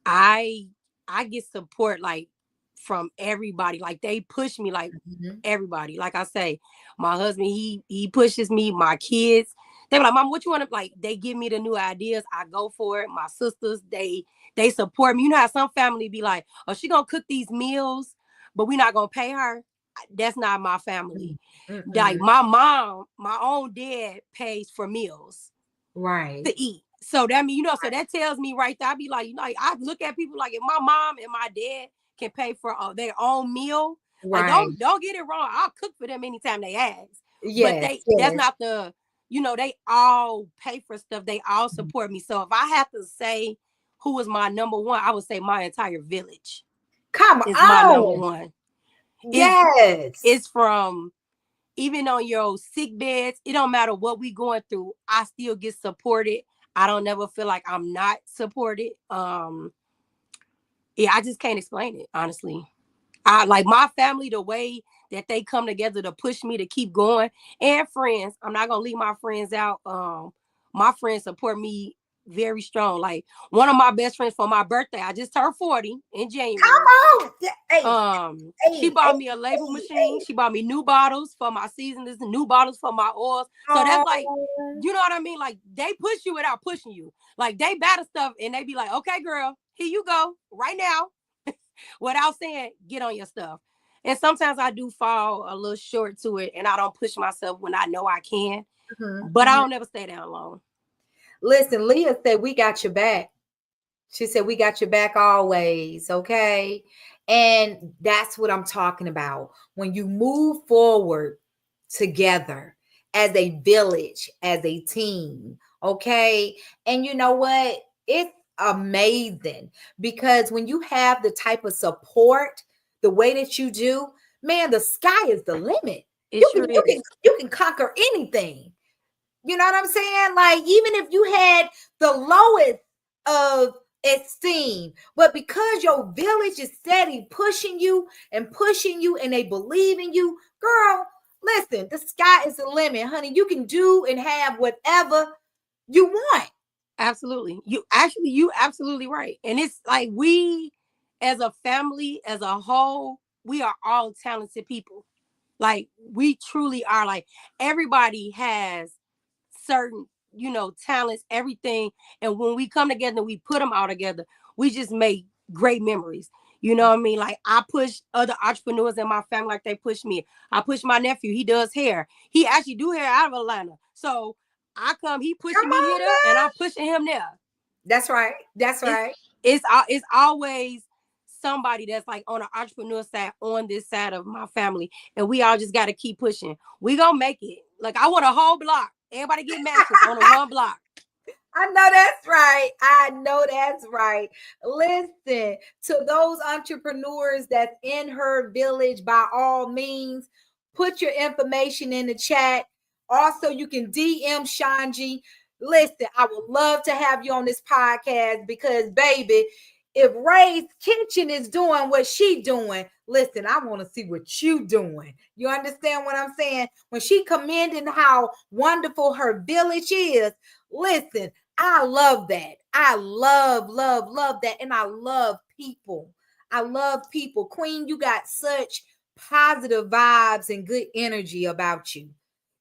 I I get support like from everybody. Like they push me, like Mhm. everybody. Like I say, my husband, he pushes me. My kids, they be like, Mom, what you want to, like? They give me the new ideas. I go for it. My sisters, they support me. You know how some family be like, oh, she gonna cook these meals, but we not gonna pay her. That's not my family. Like Mm-mm. my mom, my own dad pays for meals Right. to eat. So that mean, so that tells me right there. I be like, I look at people like, if my mom and my dad can pay for their own meal, like Right. don't get it wrong. I'll cook for them anytime they ask. But Yes, that's yes. not the, they all pay for stuff. They all support me. So if I have to say who is my number one, I would say my entire village Come is my number on. one. Yes. It's from, even on your sick beds, it don't matter what we going through, I still get supported. I don't never feel like I'm not supported. Yeah, I just can't explain it, honestly. I like my family, the way that they come together to push me to keep going, and friends. I'm not gonna leave my friends out. My friends support me very strong. Like one of my best friends for my birthday, I just turned 40 in January. Come on. Hey, She hey, bought hey, me a label hey, machine. hey. She bought me new bottles for my seasonings and new bottles for my oils. So that's like, Oh, you know what I mean? Like they push you without pushing you. Like they batter stuff and they be like, okay, girl, here you go right now, without saying get on your stuff. And sometimes I do fall a little short to it and I don't push myself when I know I can, but I mhm. don't never stay down long. Listen, Leah said we got your back. She said, we got your back always. Okay. And that's what I'm talking about. When you move forward together as a village, as a team. Okay. And you know what? It's amazing because when you have the type of support, the way that you do, man, the sky is the limit. It You can, sure you is. can, you can conquer anything. You know what I'm saying? Like, even if you had the lowest of esteem, but because your village is steady pushing you, and they believe in you, girl, listen, the sky is the limit, honey. You can do and have whatever you want. Absolutely. You absolutely right. And it's like we as a family, as a whole, we are all talented people. Like we truly are. Like everybody has certain, talents, everything. And when we come together and we put them all together, we just make great memories. You know what I mean? Like I push other entrepreneurs in my family like they push me. I push my nephew. He does hair. He actually do hair out of Atlanta. So I come, he pushing Come me on here and now. I'm pushing him there. That's right. That's It's right. it's always somebody that's like on the entrepreneur side on this side of my family, and we all just got to keep pushing. We gonna make it. Like I want a whole block. Everybody get matches on a one block. I know that's right. I know that's right. Listen, to those entrepreneurs that's in her village, by all means, put your information in the chat. Also, you can DM ShonGee. Listen, I would love to have you on this podcast because, baby, if Ray's Kitchen is doing what she doing, listen, I want to see what you doing. You understand what I'm saying? When she commending how wonderful her village is, listen, I love that. I love that. And I love people. I love people. Queen, you got such positive vibes and good energy about you.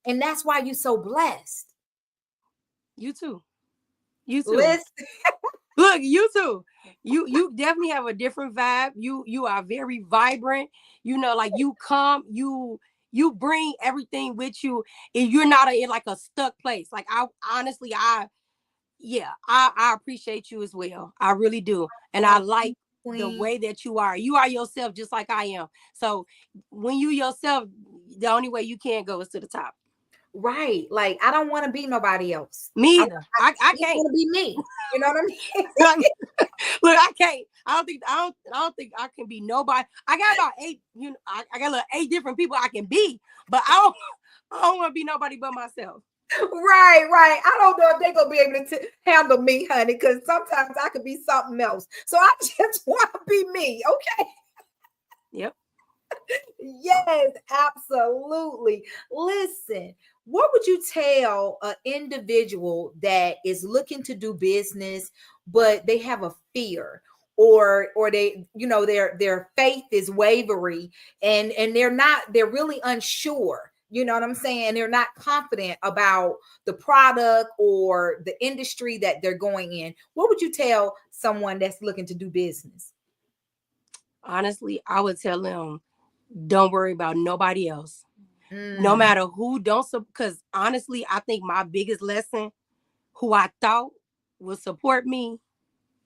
And that's why you're so blessed. You too. You too. Listen, Look, you too. You definitely have a different vibe. You are very vibrant. Like you come, you bring everything with you, and you're not in like a stuck place. Like I honestly, I appreciate you as well. I really do. And I oh, like the Queen. way that you are. You are yourself just like I am. So when you yourself, the only way you can go is to the top. Right. Like, I don't want to be nobody else. Me I, either. I just can't. want to be me. You know what I mean? Look, I can't. I don't think I can be nobody. I got about eight, I got like 8 different people I can be, but I don't want to be nobody but myself. Right, right. I don't know if they're gonna be able to handle me, honey, because sometimes I could be something else. So I just want to be me. Okay. Yep. Yes, absolutely. Listen, what would you tell an individual that is looking to do business, but they have a fear? Or they, their faith is wavering and they're really unsure. You know what I'm saying? They're not confident about the product or the industry that they're going in. What would you tell someone that's looking to do business? Honestly, I would tell them, don't worry about nobody else. No Mm, matter who don't, because honestly, I think my biggest lesson, who I thought would support me,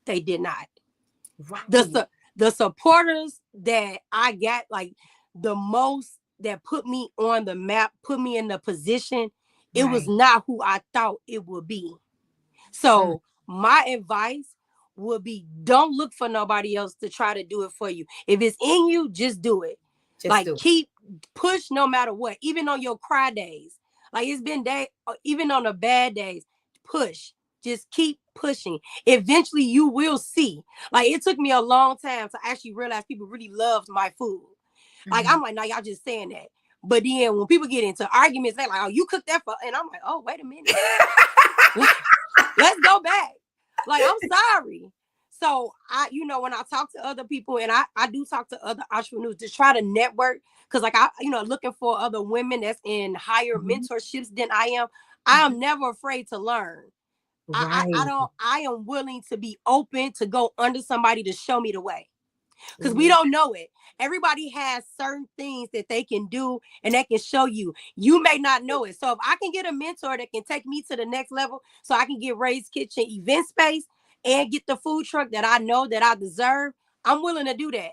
they did not. The right, su- the supporters that I got, like the most that put me on the map, put me in the position, it was right. not who I thought it would be. Mm, So my advice would be, don't look for nobody else to try to do it for you. If it's in you, just do it. just Like do it. keep push no matter what, even on your cry days. Like it's been day, even on the bad days, push. Just keep pushing. Eventually you will see. Like it took me a long time to actually realize people really loved my food. Like Mhm. I'm like, now y'all just saying that. But then when people get into arguments, they're like, oh, you cooked that for, and I'm like, oh, wait a minute. Let's go back. Like, I'm sorry. So I, when I talk to other people, and I do talk to other entrepreneurs to try to network, because like I, looking for other women that's in higher Mhm. mentorships than I am never afraid to learn. I Right. don't, I am willing to be open to go under somebody to show me the way. Because we don't know it. Everybody has certain things that they can do and they can show you. You may not know it. So if I can get a mentor that can take me to the next level so I can get Ray's Kitchen event space and get the food truck that I know that I deserve, I'm willing to do that.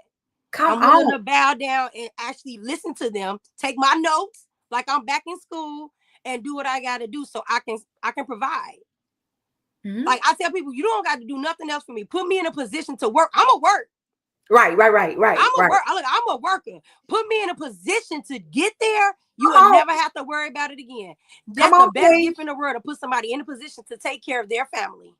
Come I'm willing on. to bow down and actually listen to them, take my notes like I'm back in school, and do what I got to do so I can provide. Mhm. Like I tell people, you don't got to do nothing else for me. Put me in a position to work. I'm a work. Right. I'm a worker. Put me in a position to get there. You Come will on. never have to worry about it again. Come That's the on, best Queen. gift in the world, to put somebody in a position to take care of their family.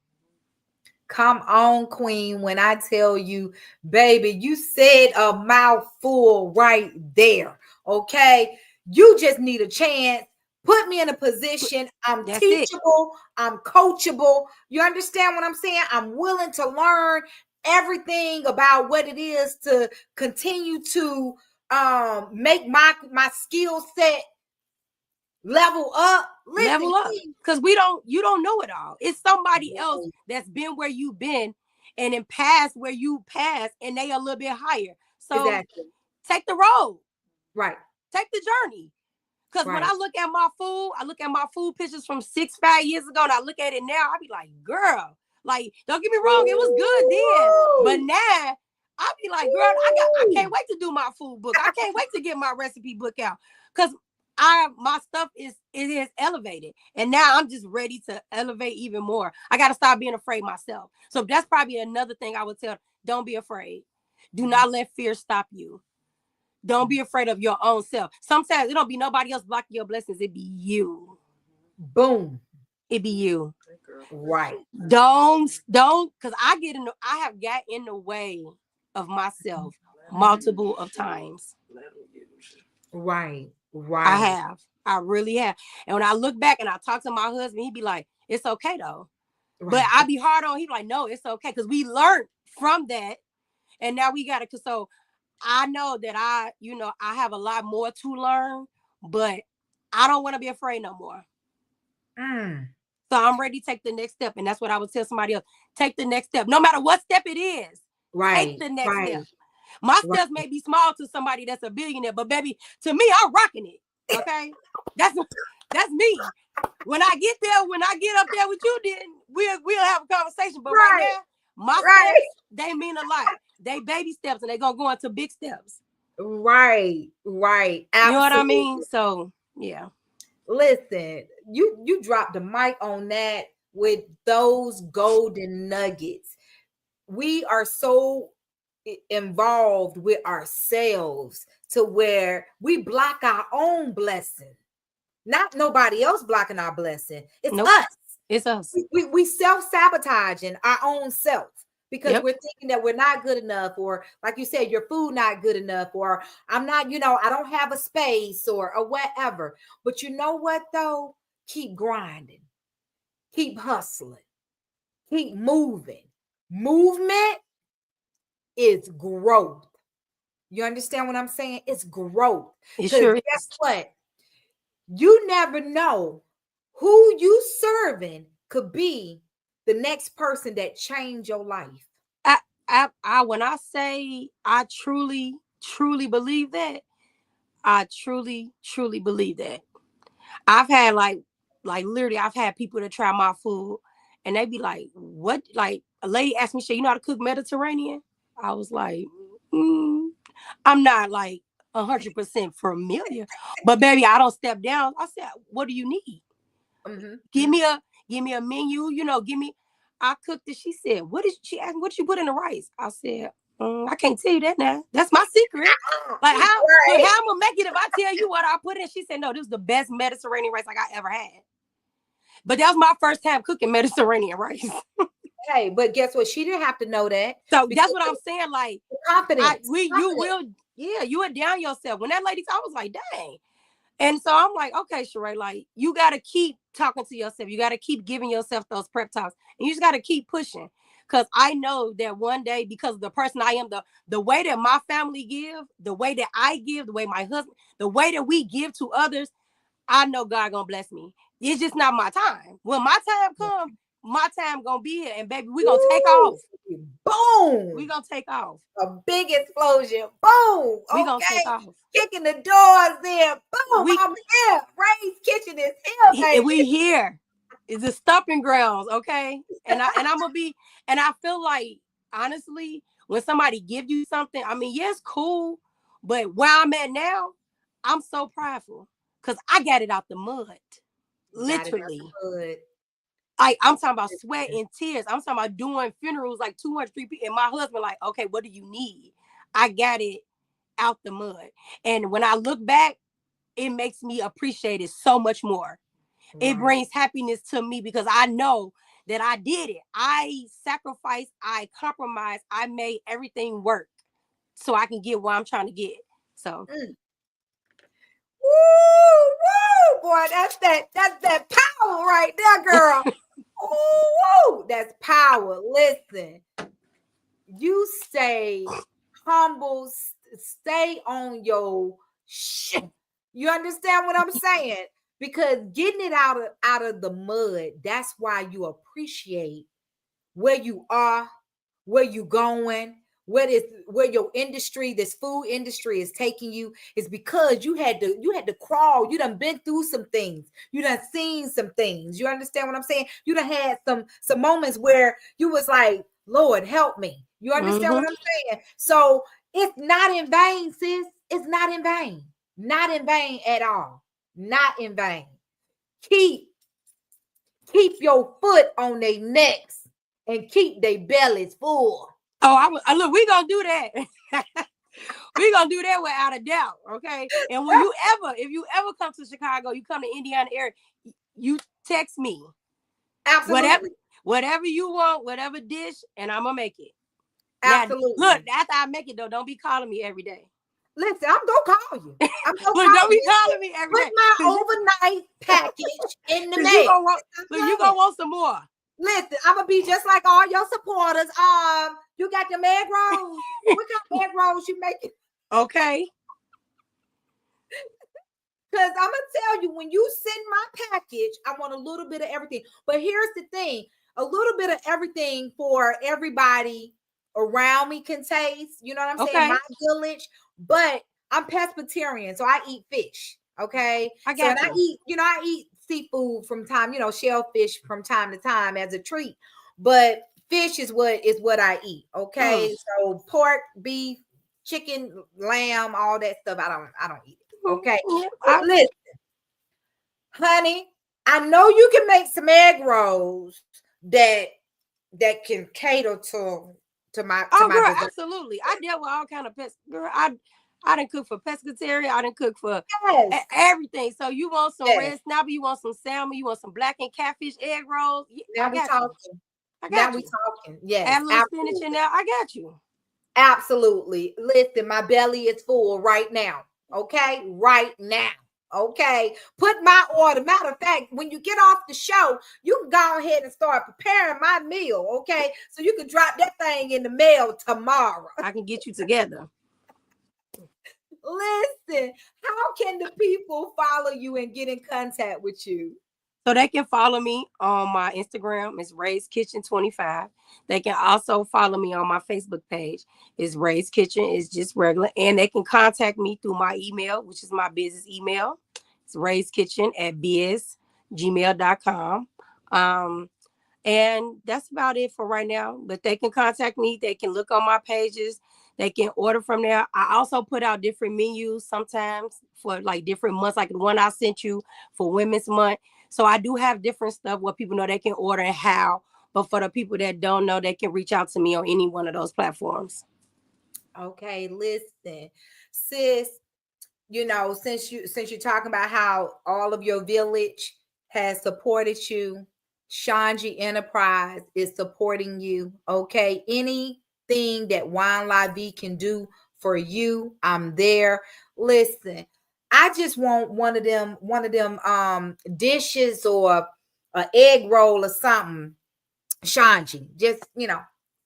Come on, Queen. When I tell you, baby, you said a mouthful right there. Okay. You just need a chance. Put me in a position. I'm That's it. teachable. I'm coachable. You understand what I'm saying? I'm willing to learn everything about what it is to continue to make my skill set level up. Listen, Level up. Queen. Because you don't know it all. It's somebody else that's been where you've been and in past where you passed, and they a little bit higher. So Exactly. take the road. Right. Take the journey. Because when Right. I look at my food, I look at my food pictures from 5 years ago, and I look at it now, I be like, girl, like, don't get me wrong, it was good then. But now I be like, girl, I can't wait to do my food book. I can't wait to get my recipe book out. Because my stuff is elevated. And now I'm just ready to elevate even more. I gotta stop being afraid myself. So that's probably another thing I would tell. Don't be afraid. Do not let fear stop you. Don't be afraid of your own self. Sometimes it don't be nobody else blocking your blessings. It be you. Boom. It be you. Right. Don't, because I have got in the way of myself multiple of times. Right. I Right. have. I really have. And when I look back and I talk to my husband, he be like, it's okay though. But Right. I be hard on, he be like, no, it's okay. Because we learned from that. And now we got it. So I know that I have a lot more to learn, but I don't want to be afraid no more. Mm. So I'm ready to take the next step. And that's what I would tell somebody else. Take the next step. No matter what step it is, take Right. the next Right. step. My Right. steps may be small to somebody that's a billionaire, but baby, to me, I'm rocking it. Okay? That's me. When I get up there with you, then we'll have a conversation. But right Right. now, my Right. steps, they mean a lot. They baby steps, and they gonna go into big steps. Right. Right. You know what I Absolutely. mean? So yeah. Listen, you dropped the mic on that with those golden nuggets. We are so involved with ourselves to where we block our own blessing. Not nobody else blocking our blessing. It's Nope. us. It's us. We self-sabotaging our own self because Yep. we're thinking that we're not good enough, or like you said, your food not good enough, or I'm not, I don't have a space or whatever. But you know what though? Keep grinding, keep hustling, keep moving. Movement is growth. You understand what I'm saying? It's growth. It Because sure guess is. what? You never know who you serving could be the next person that change your life. I when I say I truly, truly believe that, I truly, truly believe that. I've had like literally I've had people that try my food and they be like, what? Like a lady asked me, "Shay, you know how to cook Mediterranean?" I was like, I'm not like 100% familiar, but baby, I don't step down. I said, what do you need? Mm-hmm. Give me a menu, give me. I cooked it. She said, she asked me, what you put in the rice? I said, I can't tell you that now. That's my secret. Like how, but how I'm gonna make it if I tell you what I put in? She said, no, this is the best Mediterranean rice like I ever had. But that was my first time cooking Mediterranean rice. Hey, but guess what? She didn't have to know that. So that's what I'm saying. Like confidence. you will, yeah, you would down yourself. When that lady, I was like, dang. And so I'm like, okay, Sharae, like you got to keep talking to yourself. You got to keep giving yourself those prep talks, and you just got to keep pushing. Because I know that one day, because of the person I am, the way that my family give, the way that I give, the way my husband, the way that we give to others, I know God gonna bless me. It's just not my time. When my time comes, my time gonna be here, and baby, we gonna take off. Boom. We gonna take off. A big explosion. Boom. We gonna take Okay. off. Kicking the doors in. Boom. We- I'm here. Ray's Kitchen is here, baby. We here. It's the stomping grounds, okay? And I'm gonna be, and I feel like honestly, when somebody give you something, I mean, yes, cool, but where I'm at now, I'm so prideful because I got it out the mud. Literally. Like I'm talking about sweat and tears. I'm talking about doing funerals like 200 people. And my husband, like, okay, what do you need? I got it out the mud. And when I look back, it makes me appreciate it so much more. It brings happiness to me because I know that I did it. I sacrificed, I compromised, I made everything work so I can get what I'm trying to get. So Woo, boy, that's that power right there, girl. Woo, that's power. Listen, you stay humble, stay on your shit. You understand what I'm saying? Because getting it out of the mud, that's why you appreciate where you are, where you going, where your industry, this food industry is taking you, is because you had to crawl. You done been through some things. You done seen some things. You understand what I'm saying? You done had some moments where you was like, Lord, help me. You understand what I'm saying? So it's not in vain, sis. It's not in vain. Not in vain at all. Not in vain. Keep your foot on their necks and keep their bellies full. Oh, look, we gonna do that. We gonna do that without a doubt, okay? And when if you ever come to Chicago, you come to Indiana area, you text me. Absolutely. Whatever you want, whatever dish, and I'm gonna make it. Absolutely. Now, look, after I make it though, don't be calling me every day. Listen, I'm gonna call you. Don't be calling me every day. Put my overnight package in the mail. You gonna want some more. Listen, I'm gonna be just like all your supporters. You got the egg rolls. What kind of egg rolls you making? Okay. Because I'm gonna tell you, when you send my package, I want a little bit of everything. But here's the thing: a little bit of everything for everybody around me can taste. You know what I'm saying? My village, but I'm pescatarian, so I eat fish. Okay, I eat seafood from time, shellfish from time to time as a treat. But fish is what I eat. Okay, so pork, beef, chicken, lamb, all that stuff, I don't eat it. Okay, listen, honey, I know you can make some egg rolls that can cater to my girl, absolutely. I deal with all kind of pets, girl. I done cook for pescatarian. I done cook for everything. So you want some red snapper, you want some salmon, you want some black and catfish egg rolls. Now we talking. Yes. Add a little spinach in there. I got you. Absolutely. Listen, my belly is full right now. Okay, right now. Okay, put my order. Matter of fact, when you get off the show, you can go ahead and start preparing my meal. Okay, so you can drop that thing in the mail tomorrow. I can get you together. Listen, how can the people follow you and get in contact with you? So they can follow me on my Instagram. It's Ray's Kitchen 25. They can also follow me on my Facebook page. It's Ray's Kitchen. It's just regular. And they can contact me through my email, which is my business email. It's Ray's Kitchen at biz@gmail.com. And that's about it for right now. But they can contact me. They can look on my pages. They can order from there. I also put out different menus sometimes for like different months, like the one I sent you for Women's Month. So I do have different stuff where people know they can order and how. But for the people that don't know, they can reach out to me on any one of those platforms. Okay, listen, sis, since you're talking about how all of your village has supported you, ShonGee Enterprise is supporting you. Okay, anything that Wine La Vie can do for you, I'm there. Listen, I just want one of them dishes or an egg roll or something. ShonGee, just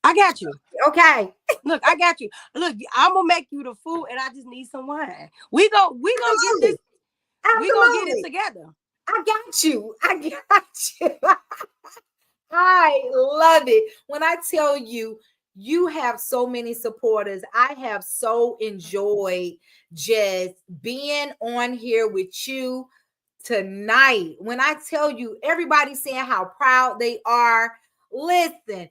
I got you. okay. Look, I got you. Look, I'm gonna make you the food, and I just need some wine. We gonna get Absolutely. this. We gonna get it Absolutely. together. I got you. I got you. I love it. When I tell you, you have so many supporters. I have so enjoyed just being on here with you tonight. When I tell you, everybody's saying how proud they are. Listen,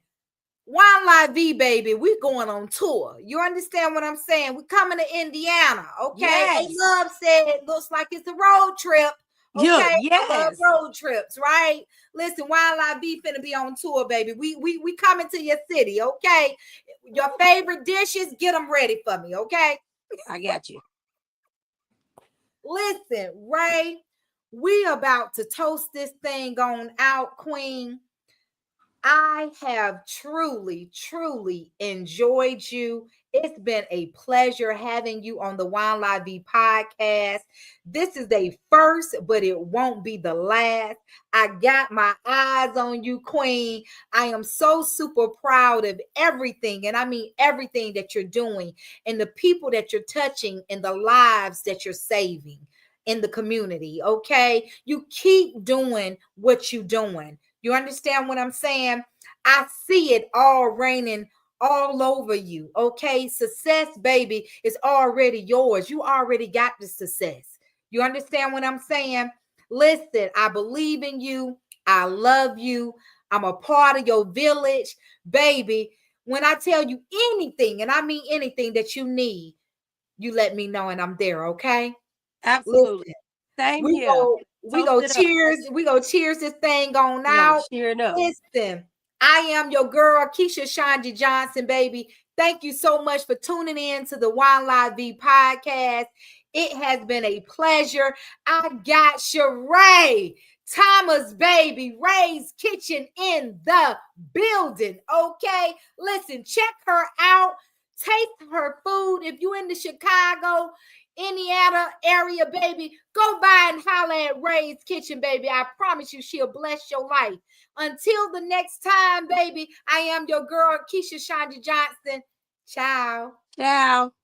Wine La Vie, baby, we going on tour. You understand what I'm saying? We coming to Indiana, okay? A Yes. Love said it looks like it's a road trip, Yeah. okay? I love Yes. road trips, right? Listen, Wine La Vie finna be on tour, baby. We coming to your city, okay? Your favorite dishes, get them ready for me, okay? I got you. Listen, Ray, we about to toast this thing on out, Queen. I have truly, truly enjoyed you. It's been a pleasure having you on the Wine La Vie podcast. This is a first, but it won't be the last. I got my eyes on you, Queen. I am so super proud of everything, and I mean everything that you're doing, and the people that you're touching, and the lives that you're saving in the community. Okay, you keep doing what you're doing. You understand what I'm saying? I see it all raining all over you. Okay. Success, baby, is already yours. You already got the success. You understand what I'm saying? Listen, I believe in you. I love you. I'm a part of your village, baby. When I tell you anything, and I mean anything that you need, you let me know and I'm there. Okay. Absolutely. Listen, Same we here. go, Toast it up. we go cheers this thing on We gonna out. cheer it up. Listen, I am your girl, Keisha ShonGee Johnson, baby. Thank you so much for tuning in to the Wine La Vie podcast. It has been a pleasure. I got Sharae Thomas, baby, Ray's Kitchen in the building. Okay, listen, check her out. Taste her food. If you're in the Chicago, Indiana area, baby, go by and holler at Ray's Kitchen, baby. I promise you, she'll bless your life. Until the next time, baby, I am your girl, Keisha ShonGee Johnson. Ciao. Ciao.